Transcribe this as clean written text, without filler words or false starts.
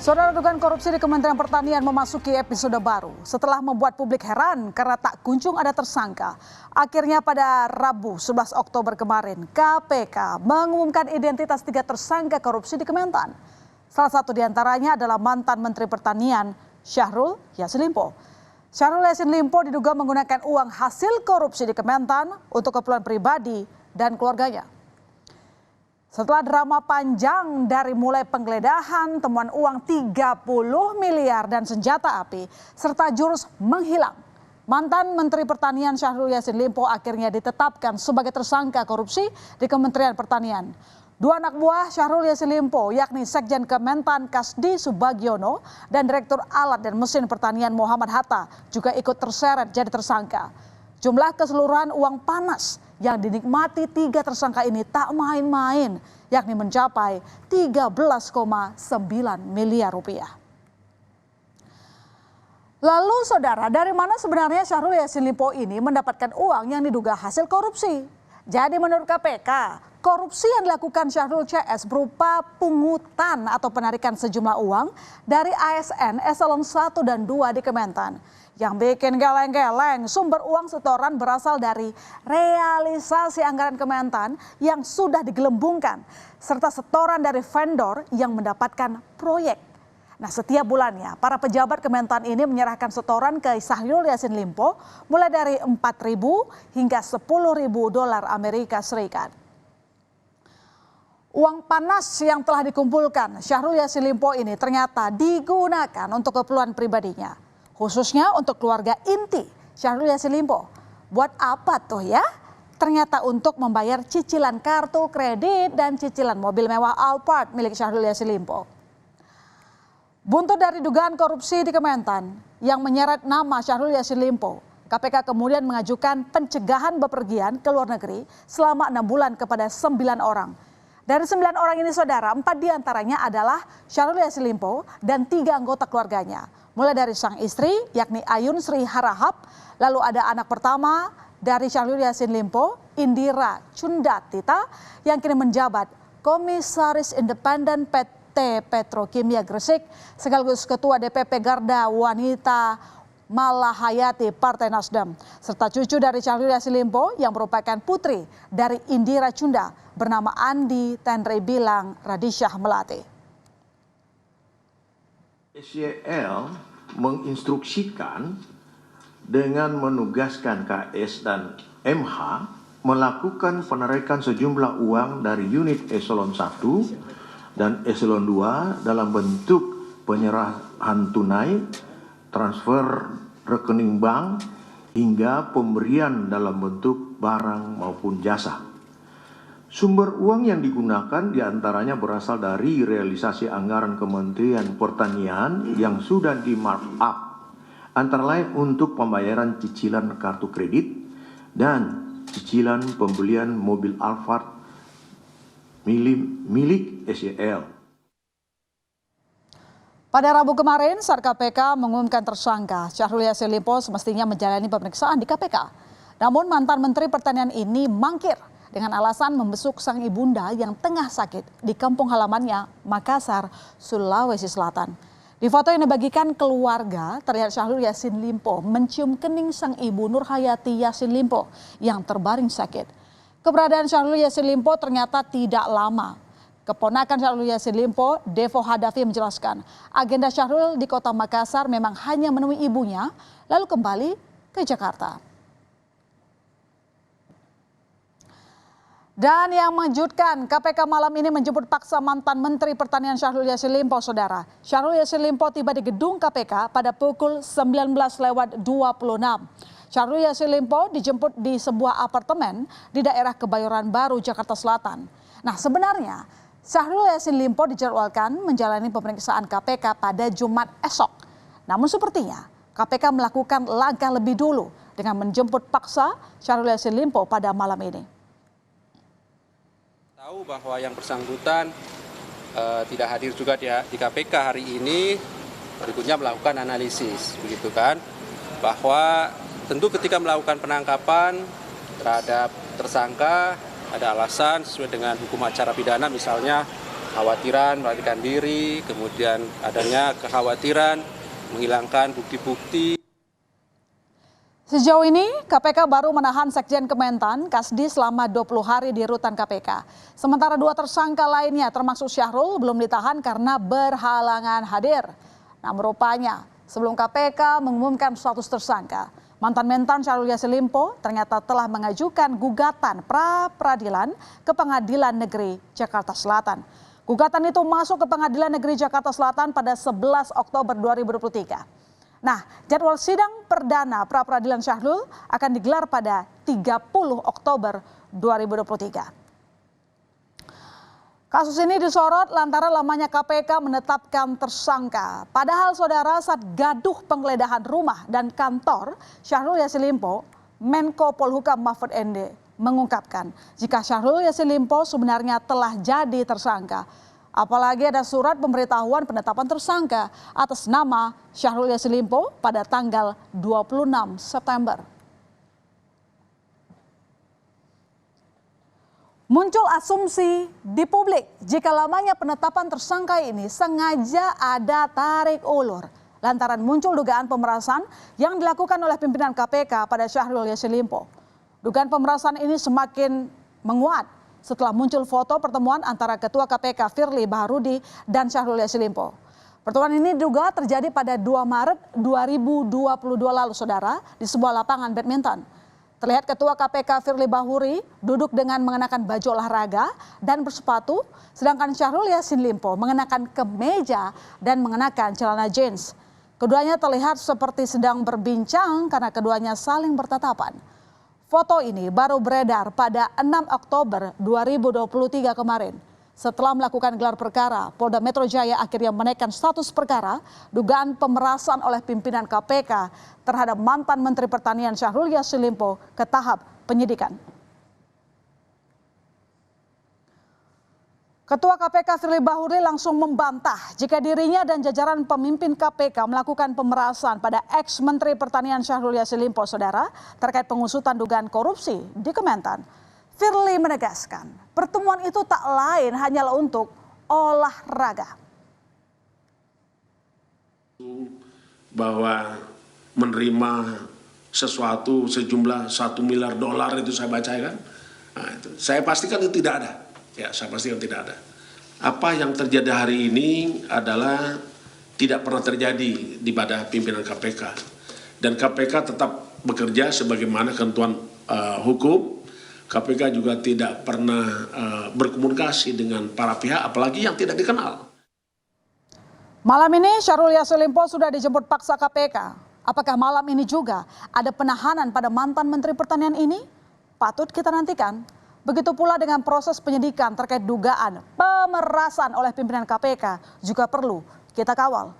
Saudara, dugaan korupsi di Kementerian Pertanian memasuki episode baru setelah membuat publik heran karena tak kunjung ada tersangka. Akhirnya pada Rabu 11 Oktober kemarin, KPK mengumumkan identitas 3 tersangka korupsi di Kementan. Salah satu diantaranya adalah mantan Menteri Pertanian Syahrul Yassin Limpo. Syahrul Yassin Limpo diduga menggunakan uang hasil korupsi di Kementan untuk keperluan pribadi dan keluarganya. Setelah drama panjang dari mulai penggeledahan, temuan uang 30 miliar dan senjata api, serta jurus menghilang, mantan Menteri Pertanian Syahrul Yassin Limpo akhirnya ditetapkan sebagai tersangka korupsi di Kementerian Pertanian. 2 anak buah Syahrul Yassin Limpo, yakni Sekjen Kementan Kasdi Subagiono dan Direktur Alat dan Mesin Pertanian Muhammad Hatta juga ikut terseret jadi tersangka. Jumlah keseluruhan uang panas yang dinikmati 3 tersangka ini tak main-main, yakni mencapai 13,9 miliar rupiah. Lalu saudara, dari mana sebenarnya Syahrul Yassin Limpo ini mendapatkan uang yang diduga hasil korupsi? Jadi menurut KPK, korupsi yang dilakukan Syahrul CS berupa pungutan atau penarikan sejumlah uang dari ASN eselon 1 dan 2 di Kementan. Yang bikin geleng-geleng, sumber uang setoran berasal dari realisasi anggaran Kementan yang sudah digelembungkan, serta setoran dari vendor yang mendapatkan proyek. Nah, setiap bulannya para pejabat Kementan ini menyerahkan setoran ke Syahrul Yassin Limpo mulai dari 4.000 hingga 10.000 dolar Amerika Serikat. Uang panas yang telah dikumpulkan Syahrul Yassin Limpo ini ternyata digunakan untuk keperluan pribadinya, khususnya untuk keluarga inti Syahrul Yassin Limpo. Buat apa tuh ya? Ternyata untuk membayar cicilan kartu kredit dan cicilan mobil mewah Alphard milik Syahrul Yassin Limpo. Buntut dari dugaan korupsi di Kementan yang menyeret nama Syahrul Yassin Limpo, KPK kemudian mengajukan pencegahan bepergian ke luar negeri selama 6 bulan kepada 9 orang. Dari 9 orang ini saudara, 4 diantaranya adalah Syahrul Yassin Limpo dan 3 anggota keluarganya. Mulai dari sang istri yakni Ayun Sri Harahap, lalu ada anak pertama dari Syahrul Yassin Limpo, Indira Cundatita yang kini menjabat Komisaris Independen PT Petrokimia Gresik sekaligus Ketua DPP Garda Wanita Malahayati Partai Nasdem, serta cucu dari Syahrul Yassin Limpo yang merupakan putri dari Indira Cunda bernama Andi Tendre Bilang Radisyah Melati. SYL menginstruksikan dengan menugaskan KS dan MH melakukan penarikan sejumlah uang dari unit eselon 1 dan eselon 2 dalam bentuk penyerahan tunai, transfer rekening bank, hingga pemberian dalam bentuk barang maupun jasa. Sumber uang yang digunakan diantaranya berasal dari realisasi anggaran Kementerian Pertanian yang sudah di markup, antara lain untuk pembayaran cicilan kartu kredit dan cicilan pembelian mobil Alphard milik SYL. Pada Rabu kemarin, saat KPK mengumumkan tersangka, Syahrul Yassin Limpo semestinya menjalani pemeriksaan di KPK. Namun mantan Menteri Pertanian ini mangkir dengan alasan membesuk sang ibunda yang tengah sakit di kampung halamannya, Makassar, Sulawesi Selatan. Di foto yang dibagikan keluarga, terlihat Syahrul Yassin Limpo mencium kening sang ibu Nurhayati Yassin Limpo yang terbaring sakit. Keberadaan Syahrul Yassin Limpo ternyata tidak lama. Keponakan Syahrul Yassin Limpo, Devo Hadafi menjelaskan, agenda Syahrul di kota Makassar memang hanya menemui ibunya, lalu kembali ke Jakarta. Dan yang mengejutkan, KPK malam ini menjemput paksa mantan Menteri Pertanian Syahrul Yassin Limpo, saudara. Syahrul Yassin Limpo tiba di gedung KPK pada pukul 19.26. Syahrul Yassin Limpo dijemput di sebuah apartemen di daerah Kebayoran Baru, Jakarta Selatan. Nah, sebenarnya Syahrul Yassin Limpo dijadwalkan menjalani pemeriksaan KPK pada Jumat esok. Namun sepertinya KPK melakukan langkah lebih dulu dengan menjemput paksa Syahrul Yassin Limpo pada malam ini. Tahu bahwa yang bersangkutan tidak hadir juga di KPK hari ini, berikutnya melakukan analisis, begitu kan, bahwa tentu ketika melakukan penangkapan terhadap tersangka ada alasan sesuai dengan hukum acara pidana, misalnya kekhawatiran melarikan diri, kemudian adanya kekhawatiran menghilangkan bukti-bukti. Sejauh ini, KPK baru menahan Sekjen Kementan, Kasdi selama 20 hari di rutan KPK. Sementara 2 tersangka lainnya termasuk Syahrul belum ditahan karena berhalangan hadir. Namun rupanya, sebelum KPK mengumumkan status tersangka, mantan Mentan Syahrul Yassin Limpo ternyata telah mengajukan gugatan pra-peradilan ke Pengadilan Negeri Jakarta Selatan. Gugatan itu masuk ke Pengadilan Negeri Jakarta Selatan pada 11 Oktober 2023. Nah, jadwal sidang perdana pra-peradilan Syahrul akan digelar pada 30 Oktober 2023. Kasus ini disorot lantaran lamanya KPK menetapkan tersangka. Padahal saudara, saat gaduh penggeledahan rumah dan kantor Syahrul Yassin Limpo, Menko Polhukam Mahfud MD mengungkapkan jika Syahrul Yassin Limpo sebenarnya telah jadi tersangka. Apalagi ada surat pemberitahuan penetapan tersangka atas nama Syahrul Yassin Limpo pada tanggal 26 September. Muncul asumsi di publik jika lamanya penetapan tersangka ini sengaja ada tarik ulur lantaran muncul dugaan pemerasan yang dilakukan oleh pimpinan KPK pada Syahrul Yassin Limpo. Dugaan pemerasan ini semakin menguat setelah muncul foto pertemuan antara Ketua KPK Firly Bahurudi dan Syahrul Yassin Limpo. Pertemuan ini diduga terjadi pada 2 Maret 2022 lalu, saudara, di sebuah lapangan badminton. Terlihat Ketua KPK Firly Bahuri duduk dengan mengenakan baju olahraga dan bersepatu, sedangkan Syahrul Yassin Limpo mengenakan kemeja dan mengenakan celana jeans. Keduanya terlihat seperti sedang berbincang karena keduanya saling bertatapan. Foto ini baru beredar pada 6 Oktober 2023 kemarin. Setelah melakukan gelar perkara, Polda Metro Jaya akhirnya menaikkan status perkara dugaan pemerasan oleh pimpinan KPK terhadap mantan Menteri Pertanian Syahrul Yassin Limpo ke tahap penyidikan. Ketua KPK Firly Bahuri langsung membantah jika dirinya dan jajaran pemimpin KPK melakukan pemerasan pada ex-Menteri Pertanian Syahrul Yassin Limpo, saudara, terkait pengusutan dugaan korupsi di Kementan. Firly menegaskan pertemuan itu tak lain hanyalah untuk olahraga. Bahwa menerima sesuatu sejumlah $1 miliar itu saya baca kan. Nah, itu. Saya pastikan itu tidak ada. Ya, saya pastikan tidak ada. Apa yang terjadi hari ini adalah tidak pernah terjadi di pada pimpinan KPK. Dan KPK tetap bekerja sebagaimana ketentuan hukum. KPK juga tidak pernah berkomunikasi dengan para pihak, apalagi yang tidak dikenal. Malam ini Syahrul Yassin Limpo sudah dijemput paksa KPK. Apakah malam ini juga ada penahanan pada mantan Menteri Pertanian ini? Patut kita nantikan. Begitu pula dengan proses penyidikan terkait dugaan pemerasan oleh pimpinan KPK juga perlu kita kawal.